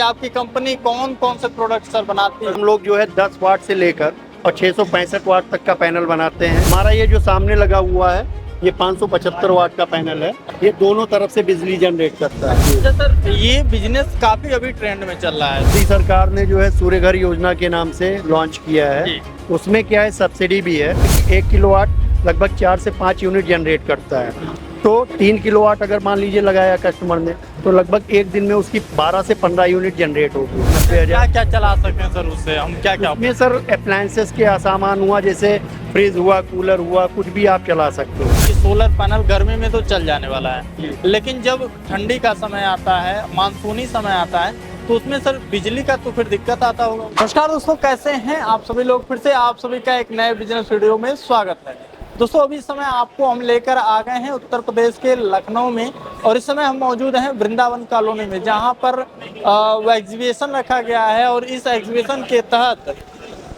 आपकी कंपनी कौन कौन से प्रोडक्ट सर बनाती है? हम लोग जो है 10 वाट से लेकर और 665 वाट तक का पैनल बनाते हैं। हमारा ये जो सामने लगा हुआ है ये 575 वाट का पैनल है। ये दोनों तरफ से बिजली जनरेट करता है। अच्छा सर, ये बिजनेस काफी अभी ट्रेंड में चल रहा है। मोदी सरकार ने जो है सूर्य घर योजना के नाम से लॉन्च किया है। उसमें क्या है, सब्सिडी भी है। 1 किलोवाट लगभग 4 से 5 यूनिट जनरेट करता है। तो 3 किलोवाट अगर मान लीजिए लगाया कस्टमर ने, तो लगभग एक दिन में उसकी 12 से 15 यूनिट जनरेट होगी। क्या क्या चला सकते हैं सर उससे? हम क्या क्या उसमें सर अप्लायंसेस के सामान हुआ, जैसे फ्रिज हुआ, कूलर हुआ, कुछ भी आप चला सकते हो। सोलर पैनल गर्मी में तो चल जाने वाला है, लेकिन जब ठंडी का समय आता है, मानसूनी समय आता है, तो उसमें सर बिजली का तो फिर दिक्कत आता होगा। नमस्कार दोस्तों, कैसे हैं आप सभी लोग? फिर से आप सभी का एक नए बिजनेस वीडियो में स्वागत है। दोस्तों, अभी इस समय आपको हम लेकर आ गए हैं उत्तर प्रदेश के लखनऊ में, और इस समय हम मौजूद हैं वृंदावन कॉलोनी में, जहां पर वो एग्जीबिशन रखा गया है। और इस एग्जीबिशन के तहत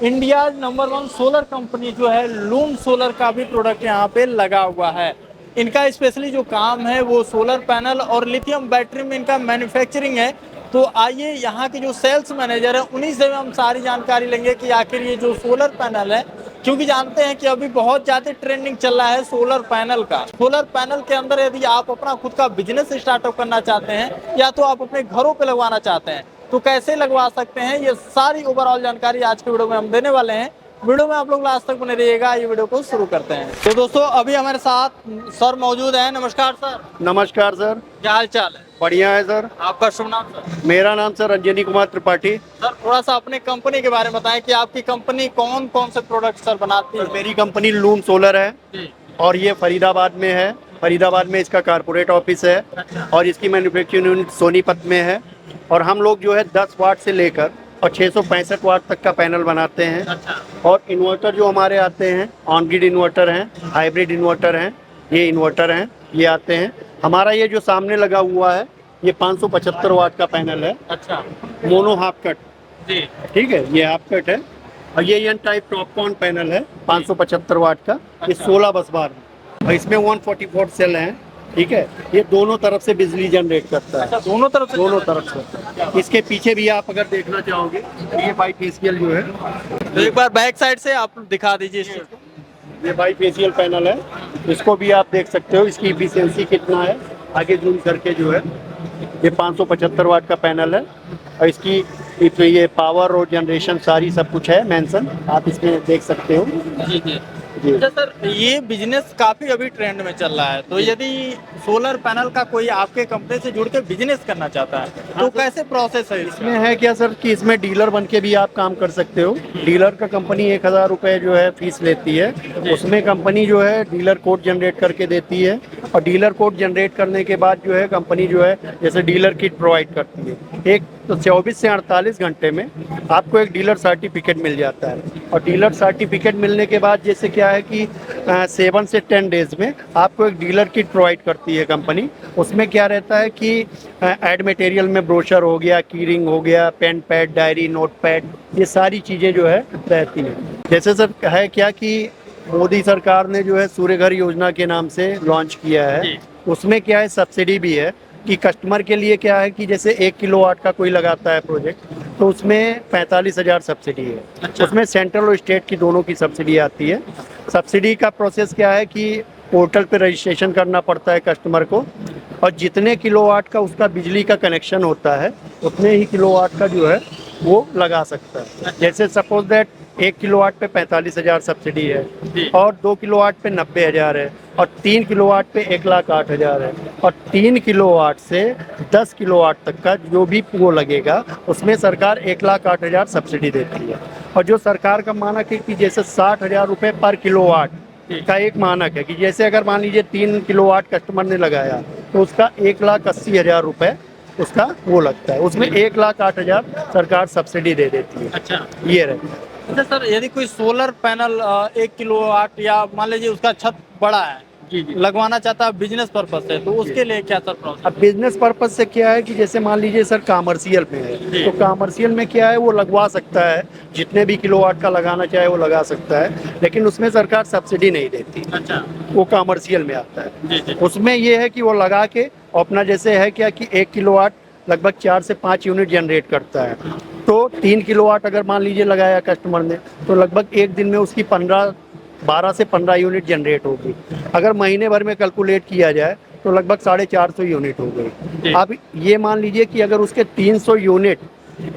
इंडिया नंबर 1 सोलर कंपनी जो है लूम सोलर का भी प्रोडक्ट यहाँ पे लगा हुआ है। इनका स्पेशली जो काम है वो सोलर पैनल और लिथियम बैटरी में इनका मैन्युफैक्चरिंग है। तो आइए यहाँ के जो सेल्स मैनेजर है उन्हीं से हम सारी जानकारी लेंगे कि आखिर ये जो सोलर पैनल है, क्योंकि जानते हैं कि अभी बहुत ज़्यादा ट्रेंडिंग चल रहा है सोलर पैनल का। सोलर पैनल के अंदर यदि आप अपना खुद का बिजनेस स्टार्टअप करना चाहते हैं या तो आप अपने घरों पे लगवाना चाहते हैं, तो कैसे लगवा सकते हैं, ये सारी ओवरऑल जानकारी आज के वीडियो में हम देने वाले हैं। वीडियो में आप लोग लास्ट तक बने रहिएगा। ये वीडियो को शुरू करते हैं। तो दोस्तों, अभी हमारे साथ सर मौजूद हैं। नमस्कार सर। नमस्कार सर। क्या हाल चाल है? बढ़िया है सर। आपका शुभ नाम सर? मेरा नाम सर रंजनी कुमार त्रिपाठी। सर, थोड़ा सा अपने कंपनी के बारे में बताएं कि आपकी कंपनी कौन कौन से प्रोडक्ट सर बनाती है? मेरी कंपनी लूम सोलर है और ये फरीदाबाद में है। फरीदाबाद में इसका कारपोरेट ऑफिस है और इसकी मैन्युफैक्चरिंग यूनिट सोनीपत में है। और हम लोग जो है 10 वाट से लेकर और 665 वाट तक का पैनल बनाते हैं। और इन्वर्टर जो हमारे आते हैं, ऑन ग्रिड इन्वर्टर हैं, हाइब्रिड इन्वर्टर हैं, ये इन्वर्टर हैं, ये आते हैं। हमारा ये जो सामने लगा हुआ है ये 575 वाट का पैनल है। अच्छा, मोनो हाफ कट। जी ठीक है, ये हाफ कट है। और ये एन टाइप टॉपकॉन पैनल है 575 वाट का। ये 16 बस बार है और इसमें 144 सेल हैं। ठीक है, ये दोनों तरफ से बिजली जनरेट करता है। अच्छा, दोनों तरफ से? दोनों तरफ से। इसके पीछे भी आप अगर देखना चाहोगे तो ये बाई फेसियल जो है, तो एक बार बैक साइड से आप दिखा दीजिए इस चीज़ को। ये बाई फेसियल पैनल है। इसको भी आप देख सकते हो, इसकी इफिशियंसी कितना है। आगे जूम करके जो है, ये 575 वाट का पैनल है और इसकी ये पावर और जनरेशन सारी सब कुछ है मेंशन, आप इसमें देख सकते हो। जी जी जी। अच्छा सर, ये बिजनेस काफी अभी ट्रेंड में चल रहा है, तो यदि सोलर पैनल का कोई आपके कंपनी से जुड़ के बिजनेस करना चाहता है तो कैसे प्रोसेस है इसमें? इसमें है क्या सर कि इसमें डीलर बन के भी आप काम कर सकते हो। डीलर का कंपनी 1000 रुपये जो है फीस लेती है। उसमें कंपनी जो है डीलर कोड जनरेट करके देती है और डीलर कोड जनरेट करने के बाद जो है कंपनी जो है जैसे डीलर किट प्रोवाइड करती है। एक तो 24 से 48 घंटे में आपको एक डीलर सर्टिफिकेट मिल जाता है। और डीलर सर्टिफिकेट मिलने के बाद जैसे क्या है कि 7 से 10 डेज में आपको एक डीलर किट प्रोवाइड करती है कंपनी। उसमें क्या रहता है कि एड मटेरियल में ब्रोशर हो गया, कीरिंग हो गया, pen pad, diary, note pad, ये सारी चीज़ें जो है रहती हैं। जैसे सर है क्या कि मोदी सरकार ने जो है सूर्य घर योजना के नाम से लॉन्च किया है। उसमें क्या है, सब्सिडी भी है कि कस्टमर के लिए क्या है कि जैसे 1 किलोवाट का कोई लगाता है प्रोजेक्ट, तो उसमें 45,000 सब्सिडी है। अच्छा। उसमें सेंट्रल और स्टेट की दोनों की सब्सिडी आती है। सब्सिडी का प्रोसेस क्या है कि पोर्टल पे रजिस्ट्रेशन करना पड़ता है कस्टमर को, और जितने किलोवाट का उसका बिजली का कनेक्शन होता है उतने ही किलोवाट का जो है वो लगा सकता है। जैसे सपोज दैट 1 किलोवाट पे 45,000 सब्सिडी है और 2 किलोवाट पे 90,000 है और 3 किलोवाट पे 1,08,000 है। और 3 किलोवाट से 10 किलोवाट तक का जो भी वो लगेगा उसमें सरकार 1,08,000 सब्सिडी देती है। और जो सरकार का मानक है कि जैसे 60,000 रुपये पर किलोवाट का एक मानक है कि जैसे अगर मान लीजिए 3 किलोवाट कस्टमर ने लगाया तो उसका 1,80,000 रुपये उसका वो लगता है। उसमें 1,08,000 सरकार सब्सिडी दे देती है। अच्छा, ये रहता है। अच्छा सर, यदि कोई सोलर पैनल 1 किलोवाट या मान लीजिए उसका छत बड़ा है, लगवाना चाहता है बिजनेस पर्पज से, तो उसके लिए क्या सर प्रोसेस? अब बिजनेस पर्पज से क्या है कि जैसे मान लीजिए सर कमर्शियल में है, तो कमर्शियल में क्या है वो लगवा सकता है, जितने भी किलोवाट का लगाना चाहे वो लगा सकता है, लेकिन उसमें सरकार सब्सिडी नहीं देती। अच्छा, वो कमर्शियल में आता है। जी जी। उसमें ये है कि वो लगा के अपना जैसे है क्या कि 1 किलोवाट लगभग 4 से 5 यूनिट जनरेट करता है। तो 3 किलोवाट अगर मान लीजिए लगाया कस्टमर ने, तो लगभग एक दिन में उसकी 12 से 15 यूनिट जनरेट होगी। अगर महीने भर में कैलकुलेट किया जाए तो लगभग 450 यूनिट हो गई। अब ये मान लीजिए कि अगर उसके 300 यूनिट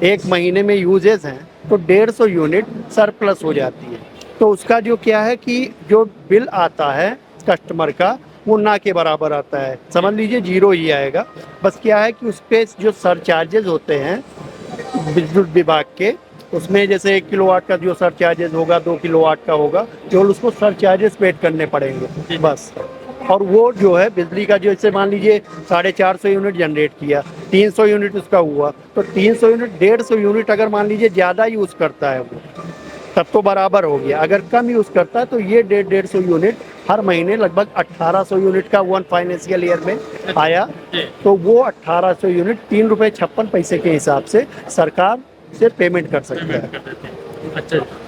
एक महीने में यूजेस हैं तो 150 यूनिट सरप्लस हो जाती है। तो उसका जो क्या है कि जो बिल आता है कस्टमर का वो ना के बराबर आता है, समझ लीजिए जीरो ही आएगा। बस क्या है कि उस पर जो सरचार्जेज होते हैं विद्युत विभाग के, उसमें जैसे 1 किलोवाट का जो सरचार्जेज होगा 2 किलोवाट का होगा, केवल उसको सरचार्जेस पेड करने पड़ेंगे बस। और वो जो है बिजली का जो जैसे मान लीजिए 450 यूनिट जनरेट किया, 300 यूनिट उसका हुआ, तो 300 यूनिट 150 यूनिट अगर मान लीजिए ज़्यादा यूज़ करता है वो, तब तो बराबर हो गया। अगर कम यूज़ करता है तो ये 150 यूनिट हर महीने लगभग 1800 यूनिट का वन फाइनेंशियल ईयर में आया। तो वो 1800 यूनिट 3 रुपये 56 पैसे के हिसाब से सरकार से पेमेंट कर सकता है।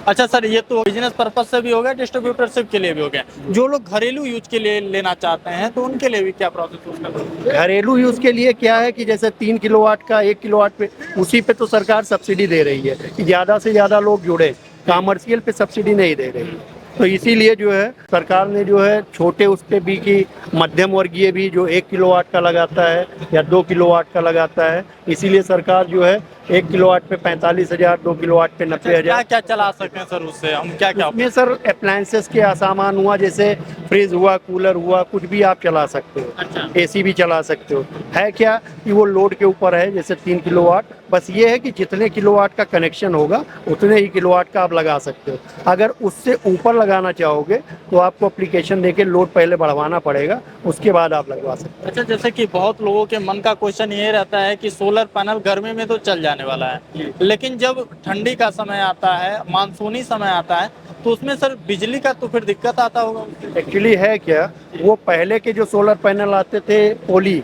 अच्छा सर, ये तो बिजनेस पर्पज से भी हो गया, डिस्ट्रीब्यूटरशिप के लिए भी हो गया। जो लोग घरेलू यूज के लिए लेना चाहते हैं तो उनके लिए भी क्या प्रोसेस होगा? घरेलू यूज़ के लिए क्या है कि जैसे 3 किलोवाट का 1 किलोवाट पे, उसी पे तो सरकार सब्सिडी दे रही है कि ज़्यादा से ज़्यादा लोग जुड़े, कॉमर्शियल पे सब्सिडी नहीं दे रही है। तो इसीलिए जो है सरकार ने जो है छोटे उस पे भी कि मध्यम वर्गीय भी जो 1 किलोवाट का लगाता है या 2 किलोवाट का लगाता है, इसीलिए सरकार जो है 1 किलोवाट पे 45,000, 2 किलोवाट पे 90,000। क्या क्या चला सकते हैं सर उससे, हम क्या क्या? उसमें सर अप्लायंसेस के सामान हुआ, जैसे फ्रिज हुआ, कूलर हुआ, कुछ भी आप चला सकते हो। अच्छा। एसी भी चला सकते हो। है क्या कि वो लोड के ऊपर है, जैसे 3 किलोवाट, बस ये है कि जितने किलोवाट का कनेक्शन होगा उतने ही किलोवाट का आप लगा सकते हो। अगर उससे ऊपर लगाना चाहोगे तो आपको एप्लीकेशन देके लोड पहले बढ़वाना पड़ेगा, उसके बाद आप लगवा सकते हो। अच्छा, जैसे कि बहुत लोगों के मन का क्वेश्चन ये रहता है कि सोलर पैनल गर्मी में तो चल जाने वाला है, लेकिन जब ठंडी का समय आता है, मानसूनी समय आता है, तो उसमें सर बिजली का तो फिर दिक्कत आता होगा। एक्चुअली है क्या, वो पहले के जो सोलर पैनल आते थे पोली,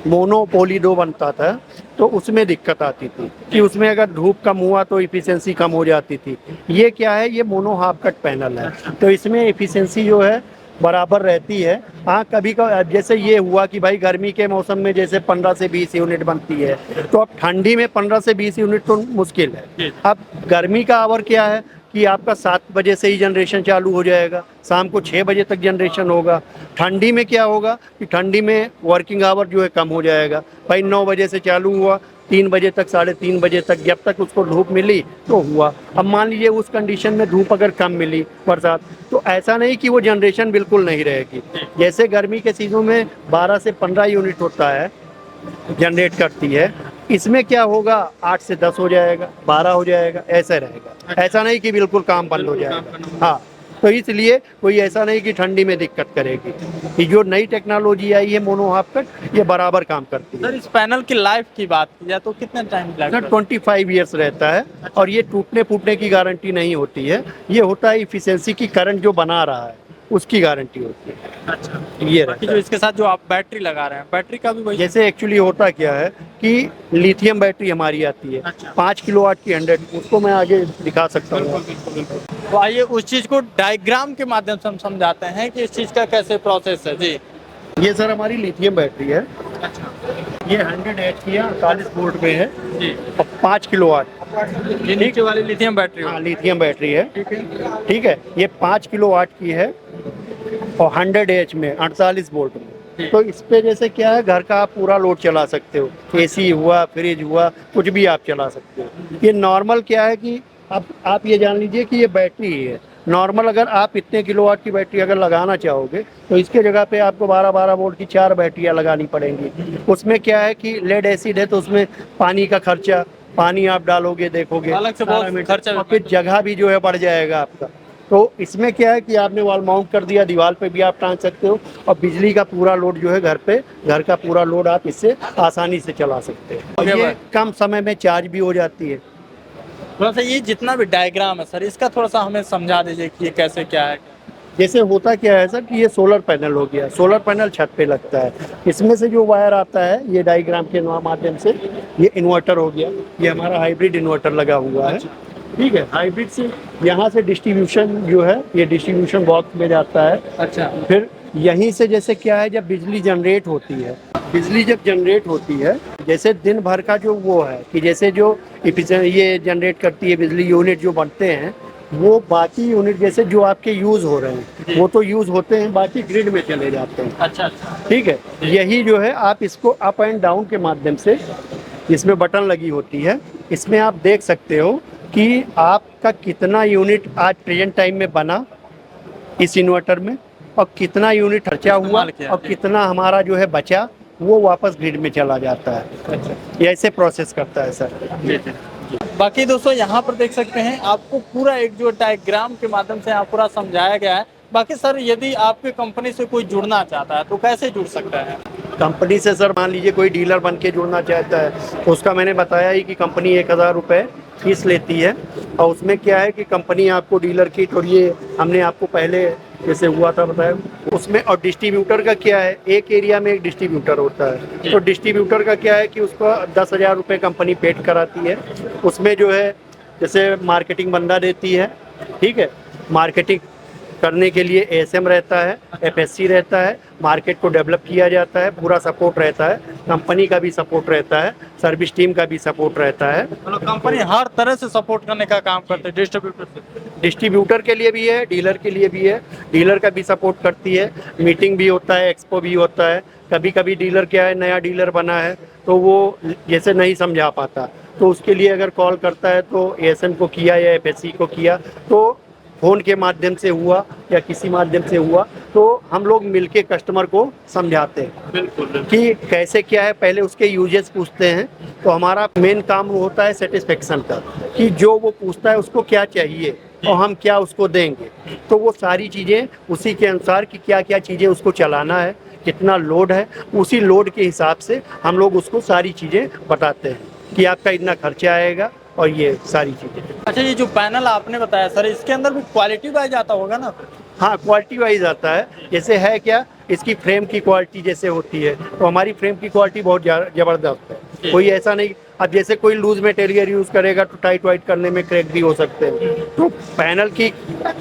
मोनो पोली 2 बनता था, तो उसमें दिक्कत आती थी कि उसमें अगर धूप कम हुआ तो इफिशिएंसी कम हो जाती थी। ये क्या है, ये मोनो हाफ कट पैनल है, तो इसमें इफिशिएंसी जो है बराबर रहती है। हाँ, कभी कभी जैसे ये हुआ कि भाई गर्मी के मौसम में जैसे 15 से 20 यूनिट बनती है, तो अब ठंडी में 15 से 20 यूनिट तो मुश्किल है। अब गर्मी का आवर क्या है कि आपका 7 बजे से ही जनरेशन चालू हो जाएगा, शाम को 6 बजे तक जनरेशन होगा। ठंडी में क्या होगा कि ठंडी में वर्किंग आवर जो है कम हो जाएगा। भाई 9 बजे से चालू हुआ, 3 बजे तक, 3:30 बजे तक, जब तक उसको धूप मिली तो हुआ। अब मान लीजिए उस कंडीशन में धूप अगर कम मिली, बरसात, तो ऐसा नहीं कि वो जनरेशन बिल्कुल नहीं रहेगी। जैसे गर्मी के सीजन में 12 से 15 यूनिट होता है, जनरेट करती है, इसमें क्या होगा 8 से 10 हो जाएगा, 12 हो जाएगा, ऐसा रहेगा। ऐसा नहीं कि बिल्कुल काम बंद हो जाएगा। हाँ, तो इसलिए कोई ऐसा नहीं कि ठंडी में दिक्कत करेगी। कि जो नई टेक्नोलॉजी आई है मोनो हाफ कट, ये बराबर काम करती है। सर, इस पैनल की लाइफ की बात की जाए तो कितने टाइम सर लगता है? 25 ईयर्स रहता है, और ये टूटने फूटने की गारंटी नहीं होती है। ये होता है इफिशियंसी की, करंट जो बना रहा है उसकी गारंटी होती है। अच्छा, ये बाकी रहता जो है। इसके साथ जो आप बैटरी लगा रहे हैं, बैटरी का भी वही? जैसे एक्चुअली होता क्या है कि लिथियम बैटरी हमारी आती है, अच्छा। 5 किलोवाट की 100, उसको मैं आगे दिखा सकता हूँ। तो आइए उस चीज को डायग्राम के माध्यम से हम समझाते हैं कि इस चीज का कैसे प्रोसेस है। जी। ये सर हमारी लिथियम बैटरी है। अच्छा ये 100H की है, 48 वोल्ट में है, जी। और 5 किलोवाट। ये नीचे वाली लिथियम बैटरी हाँ, लिथियम बैटरी है। ठीक है, ये 5 किलोवाट की है और 100H में, 48 वोल्ट में। तो इस पे जैसे क्या है, घर का आप पूरा लोड चला सकते हो, एसी हुआ, फ्रिज हुआ, कुछ भी आप चला सकते हो। ये नॉर्मल क्या है कि आप ये जान लीजिए कि ये बैटरी ही है नॉर्मल। अगर आप इतने किलोवाट की बैटरी अगर लगाना चाहोगे तो इसके जगह पे आपको 12-12 वोल्ट की 4 बैटरियां लगानी पड़ेंगी। उसमें क्या है कि लेड एसिड है, तो उसमें पानी का खर्चा, पानी आप डालोगे, देखोगे अलग से बहुत खर्चा, और फिर जगह भी जो है बढ़ जाएगा आपका। तो इसमें क्या है कि आपने वॉल माउंट कर दिया, दीवार पे भी आप टांग सकते हो, और बिजली का पूरा लोड जो है घर का पूरा लोड आप इससे आसानी से चला सकते हो। और ये कम समय में चार्ज भी हो जाती है। थोड़ा सा ये जितना भी डायग्राम है सर, इसका थोड़ा सा हमें समझा दीजिए कि ये कैसे क्या है। जैसे होता क्या है सर कि ये सोलर पैनल हो गया, सोलर पैनल छत पे लगता है, इसमें से जो वायर आता है ये डायग्राम के माध्यम से ये इन्वर्टर हो गया। ये हमारा हाइब्रिड इन्वर्टर लगा हुआ है। ठीक है, हाइब्रिड से यहाँ से डिस्ट्रीब्यूशन जो है ये डिस्ट्रीब्यूशन बॉक्स में जाता है। अच्छा, फिर यहीं से जैसे क्या है, जब बिजली जनरेट होती है, बिजली जब जनरेट होती है जैसे दिन भर का जो वो है कि जैसे जो ये जनरेट करती है बिजली यूनिट जो बनते हैं, वो बाकी यूनिट जैसे जो आपके यूज हो रहे हैं वो तो यूज होते हैं, बाकी ग्रिड में चले जाते हैं। अच्छा अच्छा। ठीक है, यही जो है आप इसको अप एंड डाउन के माध्यम से, इसमें बटन लगी होती है, इसमें आप देख सकते हो कि आपका कितना यूनिट आज प्रेजेंट टाइम में बना इस इन्वर्टर में, और कितना यूनिट खर्चा हुआ इस्तेमाल किया। और कितना हमारा जो है बचा, वो वापस ग्रिड में चला जाता है। अच्छा। ये ऐसे प्रोसेस करता है सर। बाकी दोस्तों यहाँ पर देख सकते हैं आपको पूरा एक जो डायग्राम के माध्यम से यहाँ पूरा समझाया गया है। बाकी सर यदि आपके कंपनी से कोई जुड़ना चाहता है तो कैसे जुड़ सकता है? कंपनी से सर मान लीजिए कोई डीलर बन के जुड़ना चाहता है तो उसका मैंने बताया ही कि कंपनी 1000 रुपये फीस लेती है, और उसमें क्या है कि कंपनी आपको डीलर किट, और ये हमने आपको पहले जैसे हुआ था बताया उसमें, और डिस्ट्रीब्यूटर का क्या है, एक एरिया में एक डिस्ट्रीब्यूटर होता है, तो डिस्ट्रीब्यूटर का क्या है कि उसको 10,000 रुपये कंपनी पेड कराती है। उसमें जो है जैसे मार्केटिंग बंदा देती है, ठीक है, मार्केटिंग करने के लिए एएसएम रहता है, एफएससी रहता है, मार्केट को डेवलप किया जाता है, पूरा सपोर्ट रहता है, कंपनी का भी सपोर्ट रहता है, सर्विस टीम का भी सपोर्ट रहता है। मतलब कंपनी हर तरह से सपोर्ट करने का काम करते है डिस्ट्रीब्यूटर से। डिस्ट्रीब्यूटर के लिए भी है, डीलर के लिए भी है, डीलर का भी सपोर्ट करती है, मीटिंग भी होता है, एक्सपो भी होता है। कभी कभी डीलर क्या है, नया डीलर बना है तो वो जैसे नहीं समझा पाता, तो उसके लिए अगर कॉल करता है तो एएसएम को किया या एफएससी को किया, तो फ़ोन के माध्यम से हुआ या किसी माध्यम से हुआ, तो हम लोग मिलके कस्टमर को समझाते हैं बिल्कुल कि कैसे क्या है, पहले उसके यूजेस पूछते हैं। तो हमारा मेन काम वो होता है सेटिस्फेक्शन का, कि जो वो पूछता है उसको क्या चाहिए और हम क्या उसको देंगे, तो वो सारी चीज़ें उसी के अनुसार कि क्या क्या चीज़ें उसको चलाना है, कितना लोड है, उसी लोड के हिसाब से हम लोग उसको सारी चीज़ें बताते हैं कि आपका इतना खर्चा आएगा और ये सारी चीज़ें। अच्छा, ये जो पैनल आपने बताया सर, इसके अंदर भी क्वालिटी वाइज आता होगा ना? हाँ, क्वालिटी वाइज आता है। जैसे है क्या, इसकी फ्रेम की क्वालिटी जैसे होती है, तो हमारी फ्रेम की क्वालिटी बहुत ज़बरदस्त है, कोई ऐसा नहीं। अब जैसे कोई लूज मटेरियल यूज़ करेगा तो टाइट वाइट करने में क्रैक भी हो सकते हैं, तो पैनल की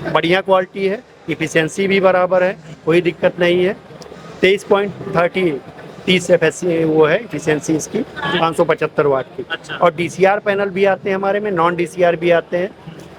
बढ़िया क्वालिटी है, इफिशियंसी भी बराबर है, कोई दिक्कत नहीं है। 23.30 एफएससी वो है इफिशियंसी इसकी, 575 वाट की। अच्छा। और डीसीआर पैनल भी आते हैं हमारे में, नॉन डीसीआर भी आते हैं,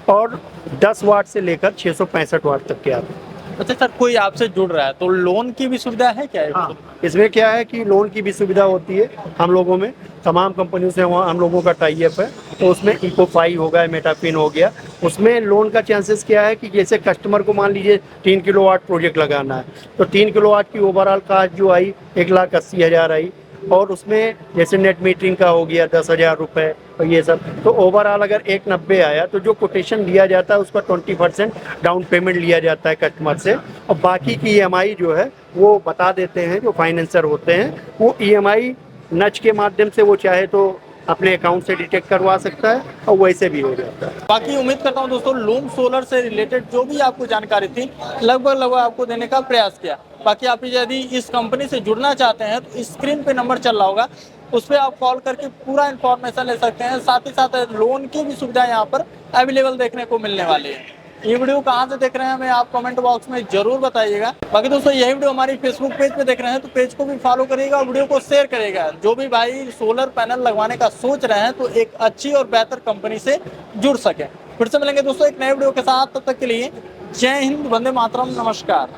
और 10 वाट से लेकर 665 वाट तक के आते हैं। अच्छा सर, कोई आपसे जुड़ रहा है तो लोन की भी सुविधा है क्या? हाँ, इसमें क्या है कि लोन की भी सुविधा होती है हम लोगों में, तमाम कंपनियों से हम लोगों का टाई अप है, तो उसमें इकोफाई हो गया, मेटाफिन हो गया, उसमें लोन का चांसेस क्या है कि जैसे कस्टमर को मान लीजिए 3 किलोवाट प्रोजेक्ट लगाना है, तो 3 किलोवाट की ओवरऑल कास्ट जो आई 1,80,000 आई, और उसमें जैसे नेट मीटरिंग का हो गया 10,000 रुपये और ये सब, तो ओवरऑल अगर 190 आया तो जो कोटेशन दिया जाता है उसका 20% डाउन पेमेंट लिया जाता है कस्टमर से, और बाकी की ईएमआई जो है वो बता देते हैं, जो फाइनेंसर होते हैं वो ईएमआई नच के माध्यम से वो चाहे तो अपने अकाउंट से डिटेक्ट करवा सकता है, और वैसे भी हो जाता है। बाकी उम्मीद करता हूं दोस्तों लूम सोलर से रिलेटेड जो भी आपको जानकारी थी लगभग आपको देने का प्रयास किया। बाकी आप यदि इस कंपनी से जुड़ना चाहते हैं तो स्क्रीन पे नंबर चल रहा होगा, उस पर आप कॉल करके पूरा इन्फॉर्मेशन ले सकते हैं। साथ ही साथ लोन की भी सुविधा यहाँ पर अवेलेबल देखने को मिलने वाली है। ये वीडियो कहाँ से देख रहे हैं हमें आप कमेंट बॉक्स में जरूर बताइएगा। बाकी दोस्तों यही वीडियो हमारी फेसबुक पेज पे देख रहे हैं तो पेज को भी फॉलो करिएगा और वीडियो को शेयर करिएगा। जो भी भाई सोलर पैनल लगवाने का सोच रहे हैं तो एक अच्छी और बेहतर कंपनी से जुड़ सके। फिर से मिलेंगे दोस्तों एक नए वीडियो के साथ, तब तक के लिए जय हिंद, वंदे मातरम, नमस्कार।